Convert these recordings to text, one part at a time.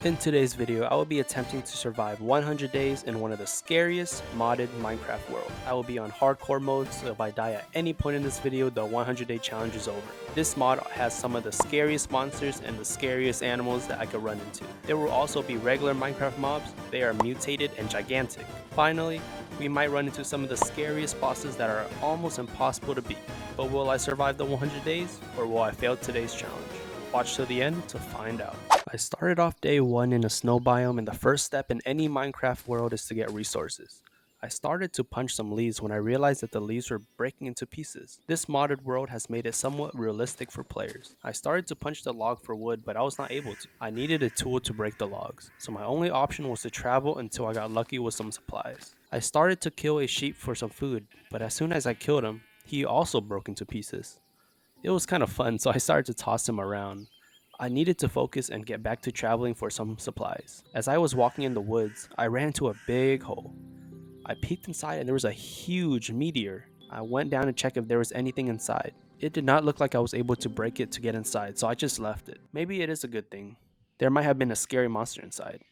In today's video, I will be attempting to survive 100 days in one of the scariest modded Minecraft world. I will be on hardcore mode, so if I die at any point in this video, the 100-day challenge is over. This mod has some of the scariest monsters and the scariest animals that I could run into. There will also be regular Minecraft mobs. They are mutated and gigantic. Finally, we might run into some of the scariest bosses that are almost impossible to beat. But will I survive the 100 days, or will I fail today's challenge? Watch till the end to find out. I started off day 1 in a snow biome, and the first step in any Minecraft world is to get resources. I started to punch some leaves when I realized that the leaves were breaking into pieces. This modded world has made it somewhat realistic for players. I started to punch the log for wood, but I was not able to. I needed a tool to break the logs, so my only option was to travel until I got lucky with some supplies. I started to kill a sheep for some food, but as soon as I killed him, he also broke into pieces. It was kind of fun, so I started to toss him around. I needed to focus and get back to traveling for some supplies. As I was walking in the woods, I ran into a big hole. I peeked inside and there was a huge meteor. I went down to check if there was anything inside. It did not look like I was able to break it to get inside, so I just left it. Maybe it is a good thing. There might have been a scary monster inside.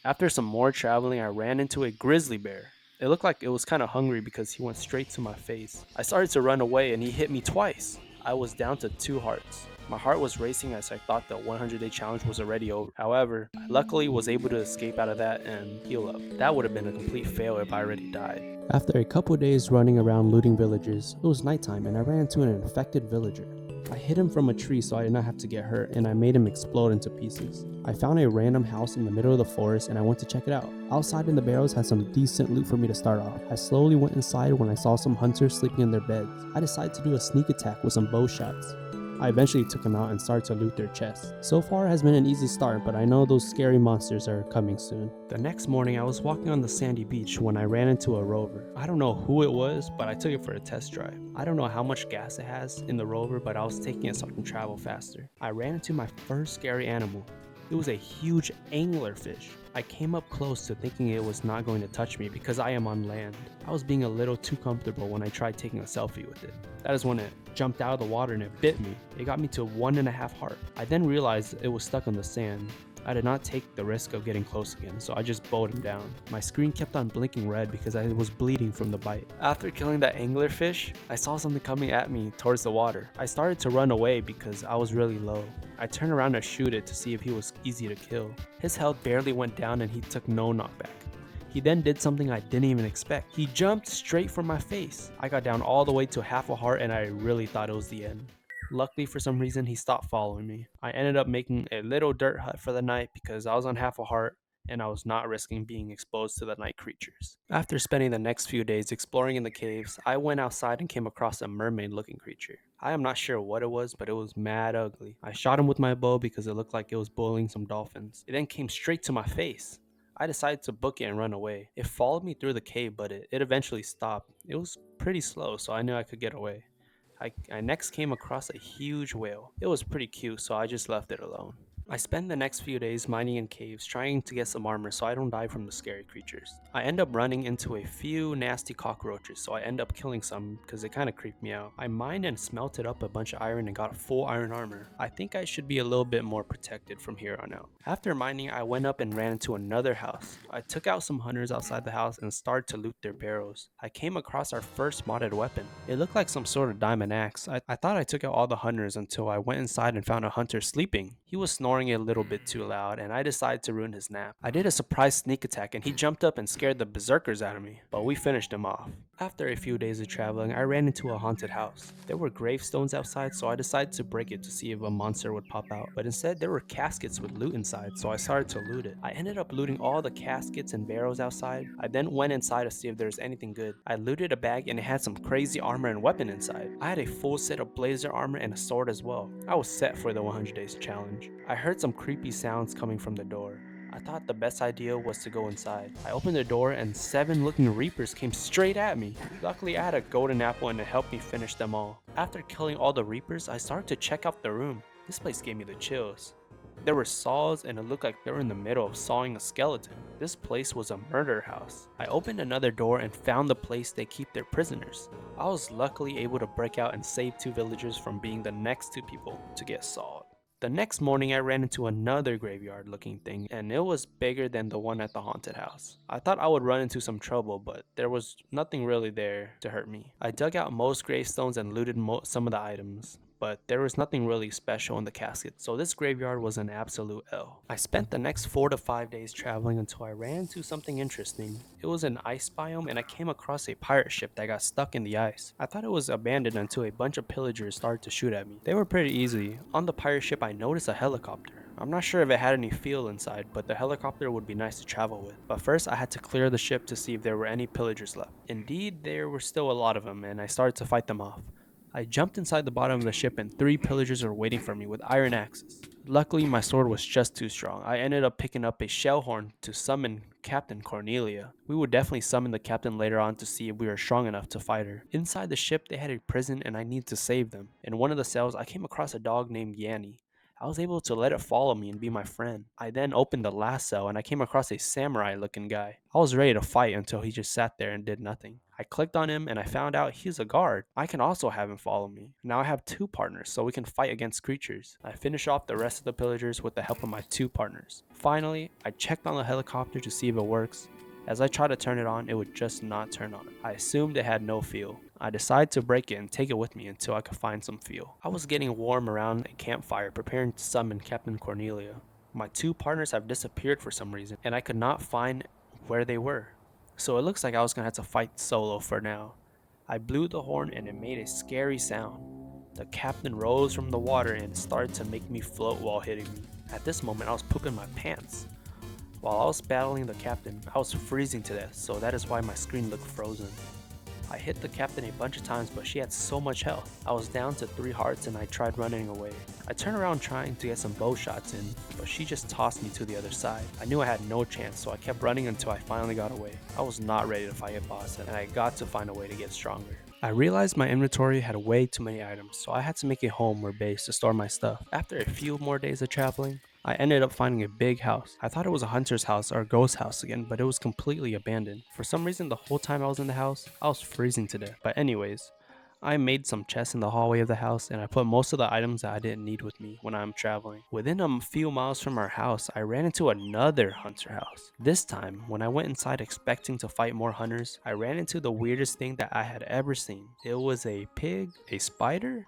After some more traveling, I ran into a grizzly bear. It looked like it was kind of hungry because he went straight to my face. I started to run away and he hit me twice. I was down to 2 hearts. My heart was racing as I thought the 100-day challenge was already over. However, I luckily was able to escape out of that and heal up. That would have been a complete fail if I already died. After a couple days running around looting villages, it was nighttime and I ran into an infected villager. I hit him from a tree so I did not have to get hurt, and I made him explode into pieces. I found a random house in the middle of the forest and I went to check it out. Outside in the barrels had some decent loot for me to start off. I slowly went inside when I saw some hunters sleeping in their beds. I decided to do a sneak attack with some bow shots. I eventually took them out and started to loot their chests. So far has been an easy start, but I know those scary monsters are coming soon. The next morning I was walking on the sandy beach when I ran into a rover. I don't know who it was, but I took it for a test drive. I don't know how much gas it has in the rover, but I was taking it so I can travel faster. I ran into my first scary animal. It was a huge anglerfish. I came up close to thinking it was not going to touch me because I am on land. I was being a little too comfortable when I tried taking a selfie with it. That is when it jumped out of the water and it bit me. It got me to 1.5 heart. I then realized it was stuck on the sand. I did not take the risk of getting close again, so I just bowed him down. My screen kept on blinking red because I was bleeding from the bite. After killing that anglerfish, I saw something coming at me towards the water. I started to run away because I was really low. I turned around to shoot it to see if he was easy to kill. His health barely went down and he took no knockback. He then did something I didn't even expect. He jumped straight for my face. I got down all the way to 1/2 heart and I really thought it was the end. Luckily, for some reason, he stopped following me. I ended up making a little dirt hut for the night because I was on 1/2 heart and I was not risking being exposed to the night creatures. After spending the next few days exploring in the caves, I went outside and came across a mermaid-looking creature. I am not sure what it was, but it was mad ugly. I shot him with my bow because it looked like it was bullying some dolphins. It then came straight to my face. I decided to book it and run away. It followed me through the cave, but it eventually stopped. It was pretty slow, so I knew I could get away. I next came across a huge whale. It was pretty cute, so I just left it alone. I spend the next few days mining in caves, trying to get some armor so I don't die from the scary creatures. I end up running into a few nasty cockroaches, so I end up killing some because they kind of creeped me out. I mined and smelted up a bunch of iron and got full iron armor. I think I should be a little bit more protected from here on out. After mining, I went up and ran into another house. I took out some hunters outside the house and started to loot their barrels. I came across our first modded weapon. It looked like some sort of diamond axe. I thought I took out all the hunters until I went inside and found a hunter sleeping. He was snoring a little bit too loud and I decided to ruin his nap. I did a surprise sneak attack and he jumped up and scared the berserkers out of me, but we finished him off. After a few days of traveling, I ran into a haunted house. There were gravestones outside, so I decided to break it to see if a monster would pop out, but instead there were caskets with loot inside, so I started to loot it. I ended up looting all the caskets and barrels outside. I then went inside to see if there was anything good. I looted a bag and it had some crazy armor and weapon inside. I had a full set of blazer armor and a sword as well. I was set for the 100 days challenge. I heard some creepy sounds coming from the door. I thought the best idea was to go inside. I opened the door and 7 looking reapers came straight at me. Luckily I had a golden apple and it helped me finish them all. After killing all the reapers, I started to check out the room. This place gave me the chills. There were saws and it looked like they were in the middle of sawing a skeleton. This place was a murder house. I opened another door and found the place they keep their prisoners. I was luckily able to break out and save 2 villagers from being the next 2 people to get sawed. The next morning I ran into another graveyard looking thing, and it was bigger than the one at the haunted house. I thought I would run into some trouble, but there was nothing really there to hurt me. I dug out most gravestones and looted some of the items, but there was nothing really special in the casket, so this graveyard was an absolute L. I spent the next 4 to 5 days traveling until I ran into something interesting. It was an ice biome, and I came across a pirate ship that got stuck in the ice. I thought it was abandoned until a bunch of pillagers started to shoot at me. They were pretty easy. On the pirate ship I noticed a helicopter. I'm not sure if it had any fuel inside, but the helicopter would be nice to travel with. But first I had to clear the ship to see if there were any pillagers left. Indeed, there were still a lot of them, and I started to fight them off. I jumped inside the bottom of the ship and 3 pillagers were waiting for me with iron axes. Luckily, my sword was just too strong. I ended up picking up a shell horn to summon Captain Cornelia. We would definitely summon the captain later on to see if we were strong enough to fight her. Inside the ship, they had a prison and I needed to save them. In one of the cells, I came across a dog named Yanni. I was able to let it follow me and be my friend. I then opened the last cell and I came across a samurai looking guy. I was ready to fight until he just sat there and did nothing. I clicked on him and I found out he's a guard. I can also have him follow me. Now I have 2 partners so we can fight against creatures. I finished off the rest of the pillagers with the help of my 2 partners. Finally, I checked on the helicopter to see if it works. As I tried to turn it on, it would just not turn on. I assumed it had no fuel. I decided to break it and take it with me until I could find some fuel. I was getting warm around a campfire preparing to summon Captain Cornelia. My 2 partners have disappeared for some reason and I could not find where they were. So it looks like I was gonna have to fight solo for now. I blew the horn and it made a scary sound. The captain rose from the water and started to make me float while hitting me. At this moment I was pooping my pants. While I was battling the captain, I was freezing to death, so that is why my screen looked frozen. I hit the captain a bunch of times, but she had so much health. I was down to 3 hearts and I tried running away. I turned around trying to get some bow shots in, but she just tossed me to the other side. I knew I had no chance, so I kept running until I finally got away. I was not ready to fight a boss, and I got to find a way to get stronger. I realized my inventory had way too many items, so I had to make a home or base to store my stuff. After a few more days of traveling, I ended up finding a big house. I thought it was a hunter's house or a ghost house again, but it was completely abandoned. For some reason, the whole time I was in the house, I was freezing to death. But anyways, I made some chests in the hallway of the house and I put most of the items that I didn't need with me when I'm traveling. Within a few miles from our house, I ran into another hunter house. This time, when I went inside expecting to fight more hunters, I ran into the weirdest thing that I had ever seen. It was a pig, a spider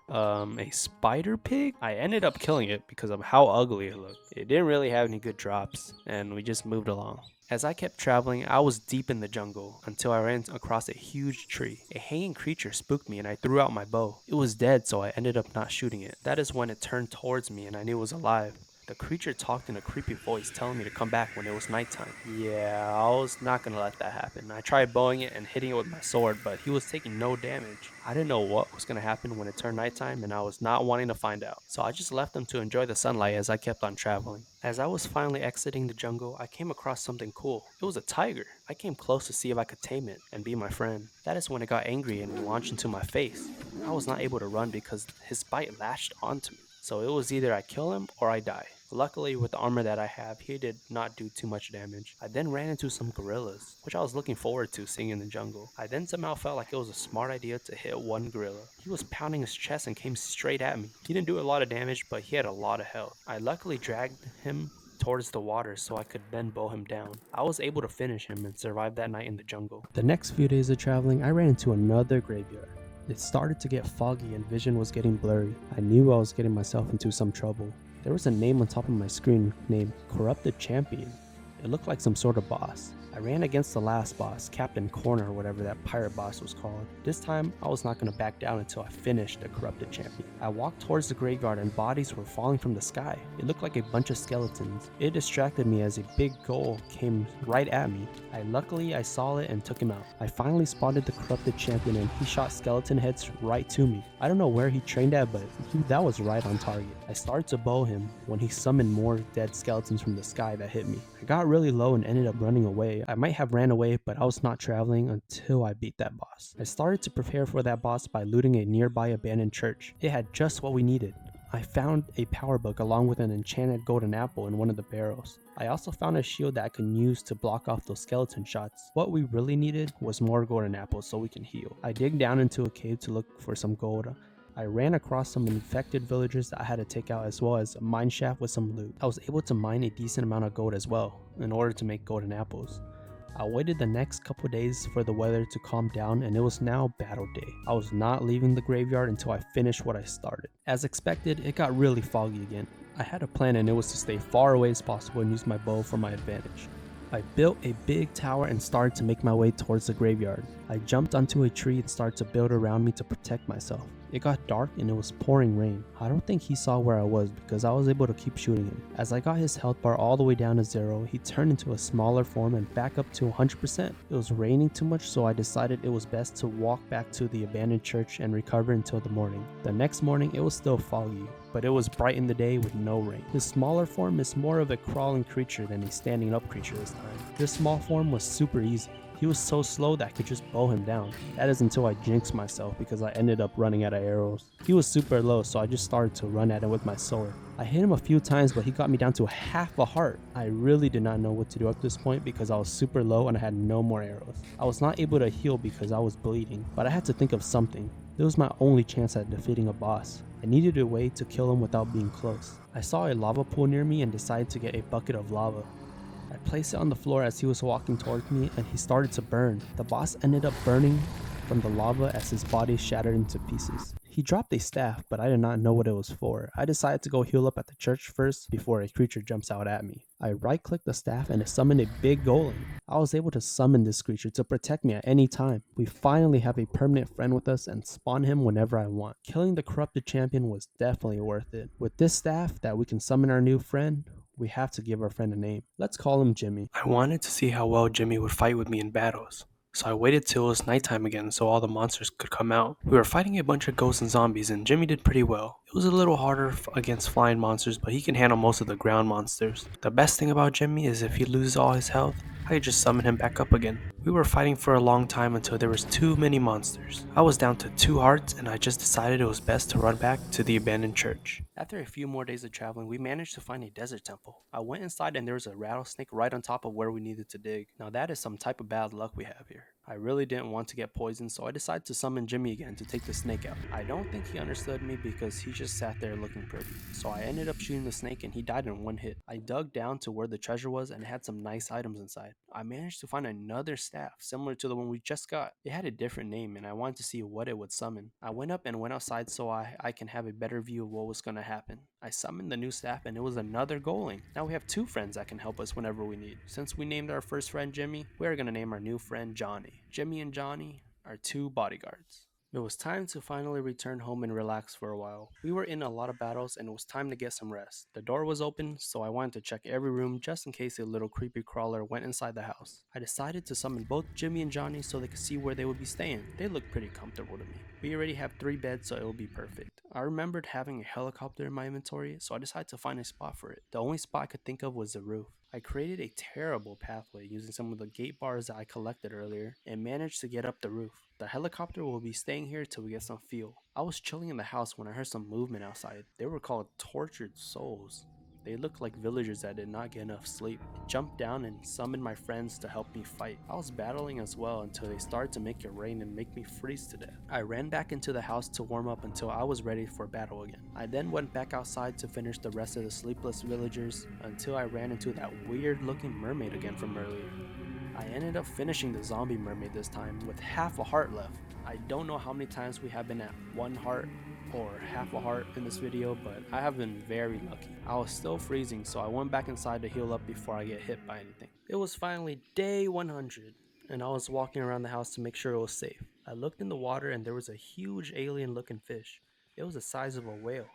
pig? I ended up killing it because of how ugly it looked. It didn't really have any good drops and we just moved along. As I kept traveling, I was deep in the jungle until I ran across a huge tree. A hanging creature spooked me and I threw out my bow. It was dead, so I ended up not shooting it. That is when it turned towards me and I knew it was alive. The creature talked in a creepy voice telling me to come back when it was nighttime. Yeah, I was not gonna let that happen. I tried bowing it and hitting it with my sword, but he was taking no damage. I didn't know what was gonna happen when it turned nighttime and I was not wanting to find out. So I just left him to enjoy the sunlight as I kept on traveling. As I was finally exiting the jungle, I came across something cool. It was a tiger. I came close to see if I could tame it and be my friend. That is when it got angry and launched into my face. I was not able to run because his bite latched onto me. So it was either I kill him or I die. Luckily, with the armor that I have, he did not do too much damage. I then ran into some gorillas, which I was looking forward to seeing in the jungle. I then somehow felt like it was a smart idea to hit one gorilla. He was pounding his chest and came straight at me. He didn't do a lot of damage, but he had a lot of health. I luckily dragged him towards the water so I could then bow him down. I was able to finish him and survive that night in the jungle. The next few days of traveling, I ran into another graveyard. It started to get foggy and vision was getting blurry. I knew I was getting myself into some trouble. There was a name on top of my screen named Corrupted Champion. It looked like some sort of boss. I ran against the last boss, Captain Corner or whatever that pirate boss was called. This time, I was not going to back down until I finished the Corrupted Champion. I walked towards the graveyard and bodies were falling from the sky. It looked like a bunch of skeletons. It distracted me as a big ghoul came right at me. Luckily, I saw it and took him out. I finally spotted the Corrupted Champion and he shot skeleton heads right to me. I don't know where he trained at, but that was right on target. I started to bow him when he summoned more dead skeletons from the sky that hit me. I got really low and ended up running away. I might have ran away, but I was not traveling until I beat that boss. I started to prepare for that boss by looting a nearby abandoned church. It had just what we needed. I found a power book along with an enchanted golden apple in one of the barrels. I also found a shield that I can use to block off those skeleton shots. What we really needed was more golden apples so we can heal. I dig down into a cave to look for some gold. I ran across some infected villagers that I had to take out, as well as a mine shaft with some loot. I was able to mine a decent amount of gold as well in order to make golden apples. I waited the next couple days for the weather to calm down, and it was now battle day. I was not leaving the graveyard until I finished what I started. As expected, it got really foggy again. I had a plan, and it was to stay far away as possible and use my bow for my advantage. I built a big tower and started to make my way towards the graveyard. I jumped onto a tree and started to build around me to protect myself. It got dark and it was pouring rain. I don't think he saw where I was because I was able to keep shooting him. As I got his health bar all the way down to 0, he turned into a smaller form and back up to 100%. It was raining too much, so I decided it was best to walk back to the abandoned church and recover until the morning. The next morning it was still foggy, but it was bright in the day with no rain. His smaller form is more of a crawling creature than a standing up creature this time. This small form was super easy. He was so slow that I could just bow him down. That is until I jinxed myself because I ended up running out of arrows. He was super low, so I just started to run at him with my sword. I hit him a few times, but he got me down to half a heart. I really did not know what to do at this point because I was super low and I had no more arrows. I was not able to heal because I was bleeding, but I had to think of something. It was my only chance at defeating a boss. I needed a way to kill him without being close. I saw a lava pool near me and decided to get a bucket of lava. I placed it on the floor as he was walking towards me and he started to burn. The boss ended up burning from the lava as his body shattered into pieces. He dropped a staff, but I did not know what it was for. I decided to go heal up at the church first before a creature jumps out at me. I right-clicked the staff and it summoned a big golem. I was able to summon this creature to protect me at any time. We finally have a permanent friend with us and spawn him whenever I want. Killing the corrupted champion was definitely worth it. With this staff that we can summon our new friend, we have to give our friend a name. Let's call him Jimmy. I wanted to see how well Jimmy would fight with me in battles, so I waited till it was nighttime again so all the monsters could come out. We were fighting a bunch of ghosts and zombies and Jimmy did pretty well. It was a little harder against flying monsters, but he can handle most of the ground monsters. The best thing about Jimmy is if he loses all his health, I could just summon him back up again. We were fighting for a long time until there was too many monsters. I was down to 2 hearts and I just decided it was best to run back to the abandoned church. After a few more days of traveling, we managed to find a desert temple. I went inside and there was a rattlesnake right on top of where we needed to dig. Now that is some type of bad luck we have here. I really didn't want to get poisoned, so I decided to summon Jimmy again to take the snake out. I don't think he understood me because he just sat there looking pretty. So I ended up shooting the snake and he died in one hit. I dug down to where the treasure was and it had some nice items inside. I managed to find another staff similar to the one we just got. It had a different name and I wanted to see what it would summon. I went up and went outside so I can have a better view of what was going to happen. I summoned the new staff and it was another golem. Now we have 2 friends that can help us whenever we need. Since we named our first friend Jimmy, we are going to name our new friend Johnny. Jimmy and Johnny are 2 bodyguards. It was time to finally return home and relax for a while. We were in a lot of battles and it was time to get some rest. The door was open, so I wanted to check every room just in case a little creepy crawler went inside the house. I decided to summon both Jimmy and Johnny so they could see where they would be staying. They looked pretty comfortable to me. We already have 3 beds, so it will be perfect. I remembered having a helicopter in my inventory, so I decided to find a spot for it. The only spot I could think of was the roof. I created a terrible pathway using some of the gate bars that I collected earlier and managed to get up the roof. The helicopter will be staying here till we get some fuel. I was chilling in the house when I heard some movement outside. They were called tortured souls. They looked like villagers that did not get enough sleep. I jumped down and summoned my friends to help me fight. I was battling as well until they started to make it rain and make me freeze to death. I ran back into the house to warm up until I was ready for battle again. I then went back outside to finish the rest of the sleepless villagers until I ran into that weird looking mermaid again from earlier. I ended up finishing the zombie mermaid this time with half a heart left. I don't know how many times we have been at 1 heart or half a heart in this video, but I have been very lucky. I was still freezing, so I went back inside to heal up before I get hit by anything. It was finally day 100, and I was walking around the house to make sure it was safe. I looked in the water and there was a huge alien looking fish. It was the size of a whale.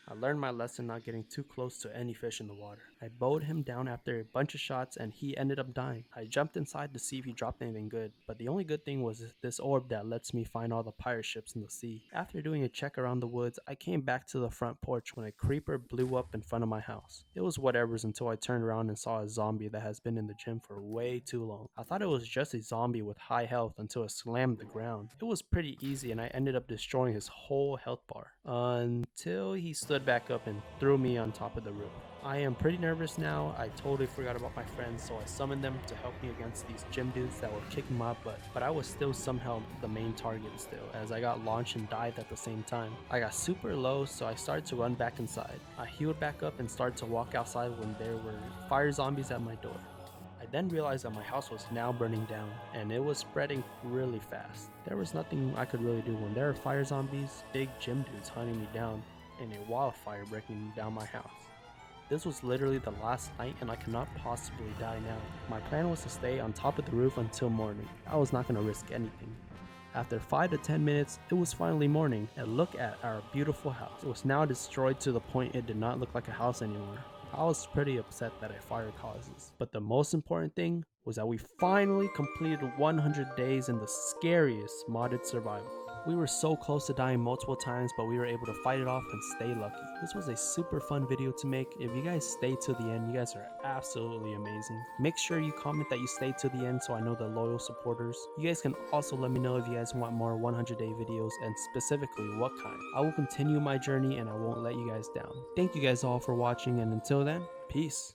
I learned my lesson not getting too close to any fish in the water. I bowed him down after a bunch of shots and he ended up dying. I jumped inside to see if he dropped anything good, but the only good thing was this orb that lets me find all the pirate ships in the sea. After doing a check around the woods, I came back to the front porch when a creeper blew up in front of my house. It was whatevers until I turned around and saw a zombie that has been in the gym for way too long. I thought it was just a zombie with high health until it slammed the ground. It was pretty easy and I ended up destroying his whole health bar until he stood stood back up and threw me on top of the roof. I am pretty nervous now. I totally forgot about my friends, so I summoned them to help me against these gym dudes that were kicking my butt. But I was still somehow the main target still, as I got launched and died at the same time. I got super low, so I started to run back inside. I healed back up and started to walk outside when there were fire zombies at my door. I then realized that my house was now burning down, and it was spreading really fast. There was nothing I could really do when there were fire zombies, big gym dudes hunting me down, and a wildfire breaking down my house. This was literally the last night and I cannot possibly die now. My plan was to stay on top of the roof until morning. I was not going to risk anything. After 5 to 10 minutes, it was finally morning, and look at our beautiful house. It was now destroyed to the point it did not look like a house anymore. I was pretty upset that a fire causes. But the most important thing was that we finally completed 100 days in the scariest modded survival. We were so close to dying multiple times, but we were able to fight it off and stay lucky. This was a super fun video to make. If you guys stay to the end, you guys are absolutely amazing. Make sure you comment that you stayed to the end so I know the loyal supporters. You guys can also let me know if you guys want more 100-day videos and specifically what kind. I will continue my journey and I won't let you guys down. Thank you guys all for watching, and until then, peace.